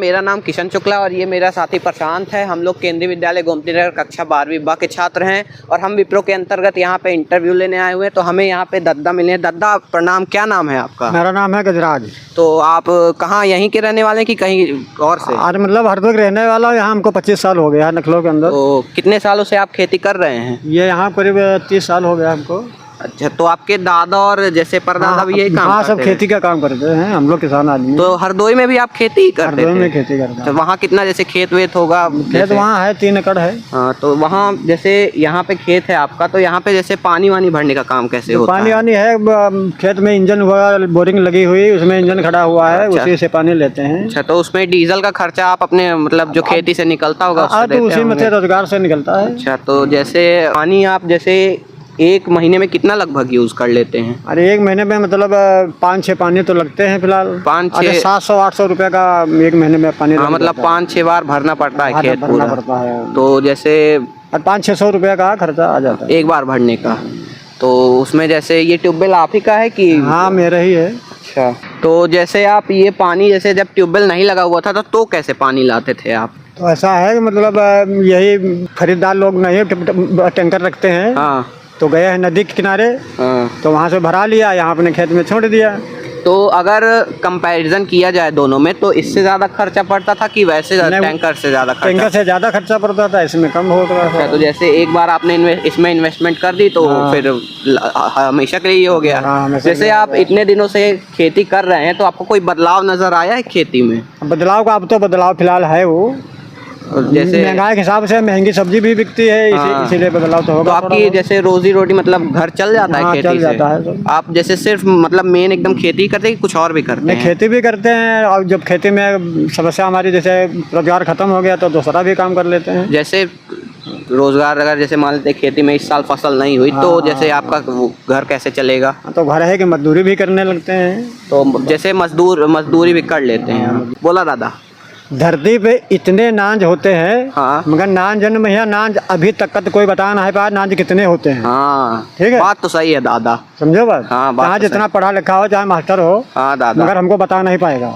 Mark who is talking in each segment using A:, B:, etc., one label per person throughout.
A: मेरा नाम किशन शुक्ला और ये मेरा साथी प्रशांत है। हम लोग केंद्रीय विद्यालय गोमती नगर कक्षा 12वीं बा के छात्र हैं और हम विप्रो के अंतर्गत यहाँ पे इंटरव्यू लेने आए हुए हैं। तो हमें यहाँ पे दद्दा मिले हैं। दद्दा प्रणाम, क्या नाम है आपका?
B: मेरा नाम है गजराज।
A: तो आप कहाँ यहीं के रहने वाले हैं कि कहीं और से?
B: आज मतलब हरदोई रहने वाला हूँ। यहाँ हमको 25 साल हो गया है नखलों के अंदर।
A: तो कितने सालों से आप खेती कर रहे हैं?
B: ये यहाँ करीब 30 साल हो गया हमको।
A: अच्छा, तो आपके दादा और जैसे परदादा भी यही काम
B: हाँ,
A: करते
B: सब
A: हैं?
B: खेती का काम करते हैं। हम लोग किसान आदमी।
A: तो हरदोई में भी आप खेती ही करते
B: हरदोई
A: थे?
B: में खेती करते
A: तो
B: हैं।
A: वहाँ कितना जैसे खेत वेत होगा?
B: खेत वहाँ है 3 एकड़ है।
A: हाँ, तो वहाँ जैसे यहाँ पे खेत है आपका, तो यहाँ पे जैसे पानी वानी भरने का काम कैसे होता
B: पानी
A: है?
B: वानी है, खेत में इंजन हुआ, बोरिंग लगी हुई, उसमें इंजन खड़ा हुआ है।
A: अच्छा।
B: उसी से पानी लेते हैं।
A: अच्छा, तो उसमें डीजल का खर्चा आप अपने मतलब जो खेती से निकलता होगा उससे
B: तो
A: देते
B: उसी में
A: होंगे?
B: से रोजगार से निकलता है।
A: अच्छा, तो जैसे पानी आप जैसे एक महीने में कितना लगभग यूज कर लेते हैं?
B: अरे एक महीने में मतलब 5-6 पानी तो लगते हैं फिलहाल।
A: 5-6
B: 700-800 रुपये का एक महीने में पानी
A: हाँ,
B: लग
A: मतलब
B: जाता है।
A: 5-6 बार भरना पड़ता है खेत
B: भरना
A: पूरा।
B: पड़ता है।
A: तो जैसे
B: और 500-600 रुपये का खर्चा आ जाता है
A: एक बार भरने का। तो उसमें जैसे ये ट्यूबवेल आप ही का है कि?
B: हाँ, मेरा ही है।
A: अच्छा, तो जैसे आप ये पानी जैसे जब ट्यूबवेल नहीं लगा हुआ था तो कैसे पानी लाते थे आप?
B: तो ऐसा है कि मतलब यही खरीदार लोग नहीं टैंकर रखते हैं।
A: हाँ
B: तो गए हैं नदी के किनारे,
A: हाँ।
B: तो वहाँ से भरा लिया, यहाँ अपने खेत में छोड़ दिया।
A: तो अगर कंपैरिजन किया जाए दोनों में तो इससे ज़्यादा खर्चा पड़ता था कि वैसे टैंकर से ज़्यादा खर्चा?
B: टैंकर से ज़्यादा खर्चा पड़ता था, इसमें कम होता
A: अच्छा,
B: था।
A: तो जैसे एक बार आपने इसमें इन्वेस्टमेंट कर दी तो
B: हाँ।
A: फिर हमेशा के लिए ये हो गया।
B: हाँ, हमेशा
A: जैसे आप इतने दिनों से खेती कर रहे हैं तो आपको कोई बदलाव नज़र आया है खेती में?
B: बदलाव का अब तो बदलाव फिलहाल है। वो
A: जैसे
B: महंगाई के हिसाब से महंगी सब्जी भी बिकती है,
A: हाँ।
B: इसीलिए बदलाव तो
A: तो
B: होगा।
A: आपकी जैसे रोजी रोटी मतलब घर चल जाता है
B: हाँ,
A: खेती
B: चल
A: से?
B: जाता है सब।
A: आप जैसे सिर्फ मतलब मेन एकदम खेती करते हैं कि कुछ और भी करते
B: नहीं,
A: हैं?
B: खेती भी करते हैं, और जब खेती में समस्या हमारी जैसे रोजगार खत्म हो गया तो दूसरा भी काम कर लेते हैं।
A: जैसे रोजगार अगर जैसे मान लेते खेती में इस साल फसल नहीं हुई तो
B: हाँ।
A: जैसे आपका वो घर कैसे चलेगा?
B: तो घर है कि मजदूरी भी करने लगते हैं।
A: तो जैसे मजदूरी भी कर लेते हैं। बोला दादा।
B: धरती पे इतने नाज होते हैं,
A: हाँ
B: मगर नाज जन्म है, नाज अभी तक का तो कोई बता नहीं पाया नाज कितने होते हैं।
A: हाँ,
B: ठीक है,
A: बात तो सही है दादा।
B: समझो बात।
A: हाँ, बात
B: चाहे
A: तो
B: जितना पढ़ा लिखा हो, चाहे मास्टर हो,
A: हाँ दादा,
B: मगर हमको बता नहीं पाएगा।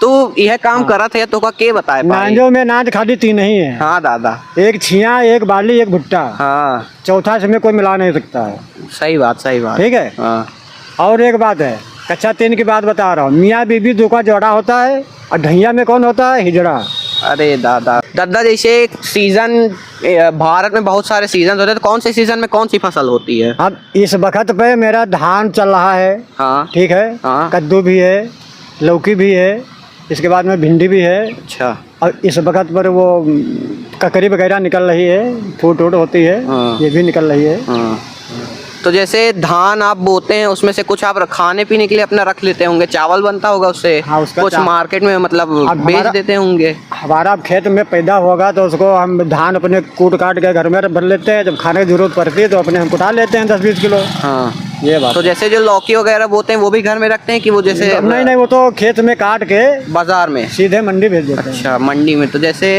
A: तू यह काम करा थे तो का के बताए पाए?
B: नाजों में नाज खाली 3 ही है।
A: हाँ दादा।
B: एक छिया, एक बाली, एक भुट्टा।
A: हाँ,
B: चौथा इसमें कोई मिला नहीं सकता है।
A: सही बात सही बात।
B: ठीक है।
A: हाँ।
B: और एक बात है, कक्षा 3 की बात बता रहा हूँ। मियाँ बीबी 2 का जोड़ा होता है, और ढैया में कौन होता है? हिजड़ा।
A: अरे दादा दादा, जैसे सीजन भारत में बहुत सारे सीजन होते हैं, तो कौन से सीजन में कौन सी फसल होती है?
B: अब इस वक्त पे मेरा धान चल रहा है।
A: हाँ
B: ठीक है।
A: हाँ।
B: कद्दू भी है, लौकी भी है, इसके बाद में भिंडी भी है।
A: अच्छा।
B: और इस वक्त पर वो ककड़ी वगैरह निकल रही है, फूट होती है।
A: हाँ।
B: ये भी निकल रही है।
A: हाँ। तो जैसे धान आप बोते हैं उसमें से कुछ आप खाने पीने के लिए अपना रख लेते होंगे, चावल बनता होगा उससे?
B: हाँ, उसका
A: कुछ मार्केट में मतलब बेच देते होंगे?
B: हमारा खेत में पैदा होगा तो उसको हम धान अपने कूट काट के घर में भर लेते हैं। जब खाने की जरूरत पड़ती है तो अपने हम कुटा लेते हैं 10-20 किलो।
A: हाँ,
B: ये बात।
A: तो जैसे जो लौकी वगैरह बोते हैं वो भी घर में रखते हैं कि वो जैसे?
B: नहीं, वो तो खेत में काट के
A: बाजार में
B: सीधे मंडी भेज देते हैं।
A: अच्छा, मंडी में। तो जैसे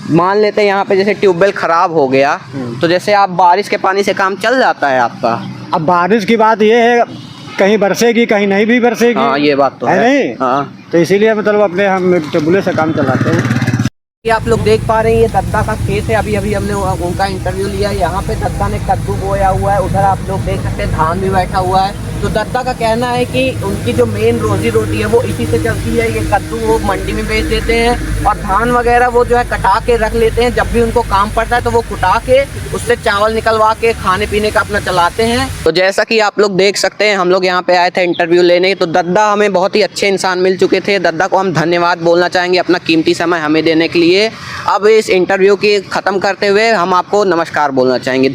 A: मान लेते हैं यहाँ पे जैसे ट्यूबवेल खराब हो गया तो जैसे आप बारिश के पानी से काम चल जाता है आपका?
B: अब बारिश की बात ये है, कहीं बरसेगी कहीं नहीं भी बरसेगी।
A: हाँ, ये बात तो है।
B: नहीं?
A: हाँ,
B: तो इसीलिए मतलब अपने हम टेबुले से काम चलाते हैं।
A: ये आप लोग देख पा रहे हैं, ये दद्दा का खेत है। अभी अभी हमने उनका इंटरव्यू लिया। यहाँ पे दद्दा ने कद्दू बोया हुआ है, उधर आप लोग देख सकते हैं धान भी बैठा हुआ है। तो दद्दा का कहना है कि उनकी जो मेन रोजी रोटी है वो इसी से चलती है। ये कद्दू वो मंडी में बेच देते हैं और धान वगैरह वो जो है कटा के रख लेते हैं। जब भी उनको काम पड़ता है तो वो कुटा के उससे चावल निकलवा के खाने पीने का अपना चलाते हैं। तो जैसा कि आप लोग देख सकते हैं, हम लोग यहाँ पे आए थे इंटरव्यू लेने। तो दद्दा हमें बहुत ही अच्छे इंसान मिल चुके थे। दद्दा को हम धन्यवाद बोलना चाहेंगे अपना कीमती समय हमें देने के लिए। अब इस इंटरव्यू की ख़त्म करते हुए हम आपको नमस्कार बोलना चाहेंगे।